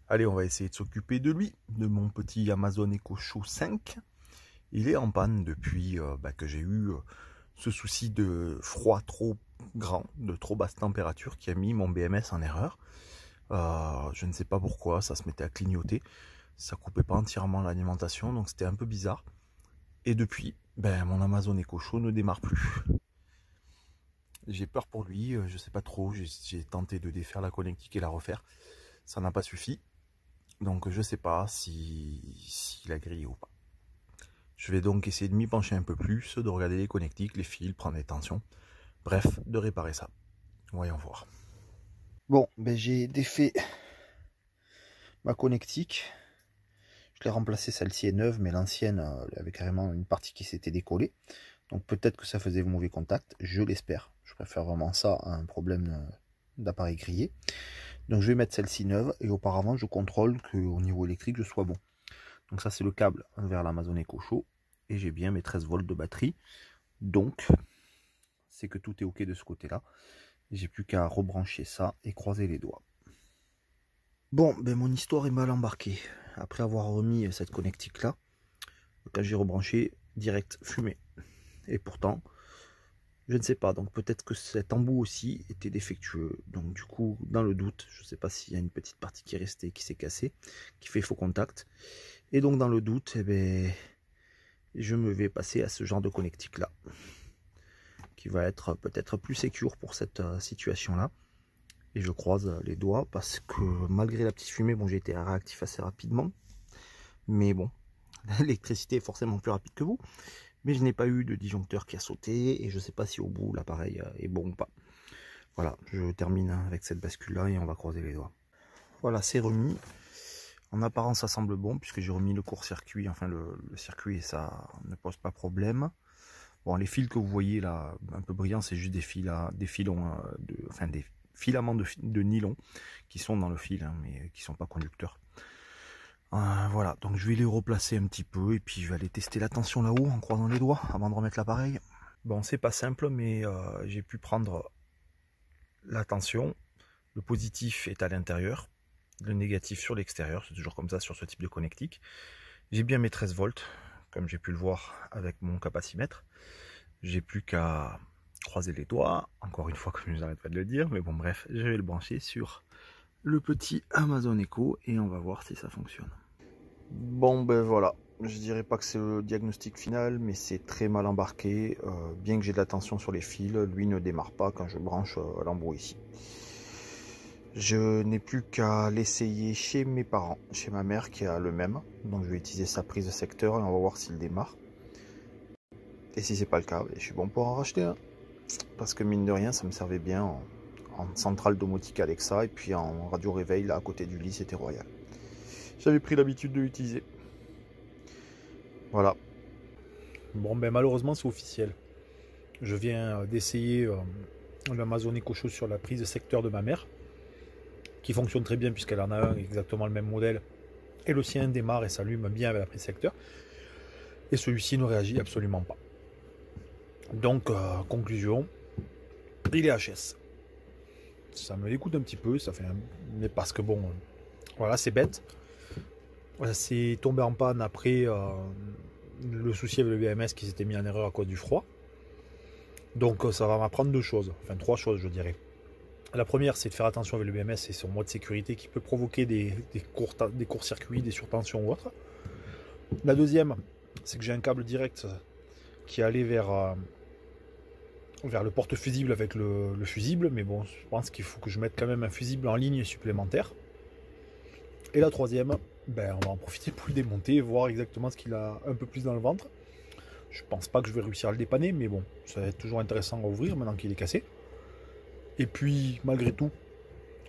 Allez, on va essayer de s'occuper de lui, de mon petit Amazon Echo Show 5. Il est en panne depuis que j'ai eu ce souci de froid trop grand, de trop basse température qui a mis mon BMS en erreur. Je ne sais pas pourquoi, ça se mettait à clignoter. Ça coupait pas entièrement l'alimentation, donc c'était un peu bizarre. Et depuis, mon Amazon Echo Show ne démarre plus. J'ai peur pour lui, je sais pas trop, j'ai tenté de défaire la connectique et la refaire. Ça n'a pas suffi. Donc je sais pas s'il a grillé ou pas. Je vais donc essayer de m'y pencher un peu plus, de regarder les connectiques, les fils, prendre les tensions. Bref, de réparer ça. Voyons voir. Bon, j'ai défait ma connectique. Je l'ai remplacée, celle-ci est neuve, mais l'ancienne avait carrément une partie qui s'était décollée. Donc peut-être que ça faisait mauvais contact, je l'espère. Je préfère vraiment ça à un problème d'appareil grillé. Donc je vais mettre celle-ci neuve et auparavant je contrôle qu'au niveau électrique je sois bon. Donc ça c'est le câble vers l'Amazon Echo Show et j'ai bien mes 13 volts de batterie. Donc c'est que tout est ok de ce côté-là. J'ai plus qu'à rebrancher ça et croiser les doigts. Bon, mon histoire est mal embarquée. Après avoir remis cette connectique là, quand j'ai rebranché, direct fumée. Et pourtant, je ne sais pas, donc peut-être que cet embout aussi était défectueux. Donc du coup, dans le doute, je ne sais pas s'il y a une petite partie qui est restée, qui s'est cassée, qui fait faux contact. Et donc dans le doute, je me vais passer à ce genre de connectique là, qui va être peut-être plus sécure pour cette situation-là. Et je croise les doigts parce que malgré la petite fumée, bon, j'ai été réactif assez rapidement. Mais bon, l'électricité est forcément plus rapide que vous. Mais je n'ai pas eu de disjoncteur qui a sauté et je ne sais pas si au bout l'appareil est bon ou pas. Voilà, je termine avec cette bascule là et on va croiser les doigts. Voilà, c'est remis. En apparence ça semble bon puisque j'ai remis le court-circuit, enfin le circuit et ça ne pose pas problème. Bon, les fils que vous voyez là, un peu brillants, c'est juste des filaments de nylon qui sont dans le fil, hein, mais qui ne sont pas conducteurs. Voilà, donc je vais les replacer un petit peu et puis je vais aller tester la tension là-haut en croisant les doigts avant de remettre l'appareil. Bon, c'est pas simple, mais j'ai pu prendre la tension. Le positif est à l'intérieur, le négatif sur l'extérieur, c'est toujours comme ça sur ce type de connectique. J'ai bien mes 13 volts, comme j'ai pu le voir avec mon capacimètre. J'ai plus qu'à croiser les doigts, encore une fois comme je n'arrête pas de le dire, mais bon bref, je vais le brancher sur le petit Amazon Echo et on va voir si ça fonctionne. Bon voilà, je dirais pas que c'est le diagnostic final, mais c'est très mal embarqué. Bien que j'ai de la tension sur les fils, lui ne démarre pas quand je branche l'embout ici. Je n'ai plus qu'à l'essayer chez mes parents, chez ma mère qui a le même. Donc je vais utiliser sa prise secteur et on va voir s'il démarre. Et si c'est pas le cas, je suis bon pour en racheter un. Parce que mine de rien, ça me servait bien en centrale domotique Alexa et puis en radio réveil là à côté du lit, c'était royal. J'avais pris l'habitude de l'utiliser. Voilà. Bon, malheureusement, c'est officiel. Je viens d'essayer l'Amazon Echo Show sur la prise secteur de ma mère, qui fonctionne très bien puisqu'elle en a un exactement le même modèle. Et le sien démarre et s'allume bien avec la prise secteur. Et celui-ci ne réagit absolument pas. Donc, conclusion, il est HS. Ça me dégoûte un petit peu, ça fait mais parce que bon, voilà, c'est bête. C'est tombé en panne après le souci avec le BMS qui s'était mis en erreur à cause du froid. Donc ça va m'apprendre deux choses, enfin trois choses je dirais. La première, c'est de faire attention avec le BMS et son mode sécurité qui peut provoquer des courts-circuits, des surtensions ou autre. La deuxième, c'est que j'ai un câble direct qui allait vers le porte-fusible avec le fusible, mais bon, je pense qu'il faut que je mette quand même un fusible en ligne supplémentaire. Et la troisième, on va en profiter pour le démonter et voir exactement ce qu'il a un peu plus dans le ventre. Je pense pas que je vais réussir à le dépanner, mais bon, ça va être toujours intéressant à ouvrir maintenant qu'il est cassé. Et puis, malgré tout,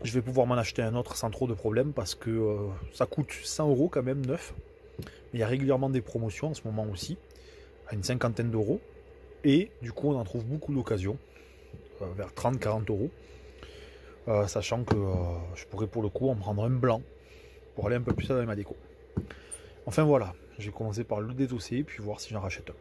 je vais pouvoir m'en acheter un autre sans trop de problèmes parce que ça coûte 100 € quand même, neuf. Il y a régulièrement des promotions en ce moment aussi, à une cinquantaine d'euros. Et du coup, on en trouve beaucoup d'occasions, vers 30-40 €. Sachant que je pourrais pour le coup en prendre un blanc pour aller un peu plus dans ma déco. Enfin voilà, j'ai commencé par le dédosser puis voir si j'en rachète un.